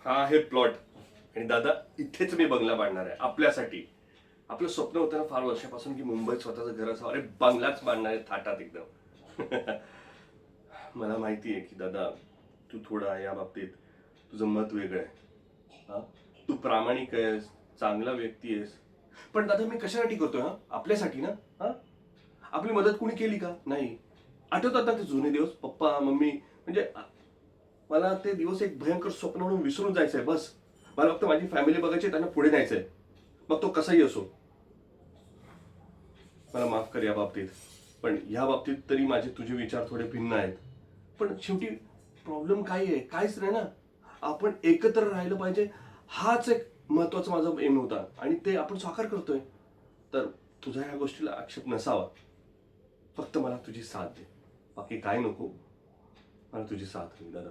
हा आहे प्लॉट. आणि दादा इथेच मी बंगला बांधणार आहे आपल्यासाठी. आपलं स्वप्न होतं ना फार वर्षापासून की मुंबईत स्वतःचं घर असावं. अरे बंगलाच बांधणार आहे थाटात एकदम. मला माहिती आहे की दादा तू थोडा या बाबतीत तुझं मत वेगळं आहे. हा, तू प्रामाणिक आहेस, चांगला व्यक्ती आहेस. पण दादा मी कशासाठी करतोय? हा, आपल्यासाठी ना. हा, आपली मदत कुणी केली का? नाही. आठवतात ना ते जुने दिवस, पप्पा मम्मी म्हणजे मला ते दिवस एक भयंकर स्वप्न म्हणून विसरून जायचंय बस. मला फक्त माझी फॅमिली बघायची, त्यांना पुढे न्यायचंय. मग तो कसाही असो. मला माफ कर या बाबतीत. पण या बाबतीत तरी माझे तुझे विचार थोडे भिन्न आहेत. पण शेवटी प्रॉब्लेम काय आहे? काहीच नाही ना. आपण एकत्र राहिलं पाहिजे, हाच एक महत्वाचा माझा एम होता आणि ते आपण साकार करतोय. तर तुझा ह्या गोष्टीला आक्षेप नसावा. फक्त मला तुझी साथ दे. बाकी काय नको. मला तुझी साथ हवी दादा.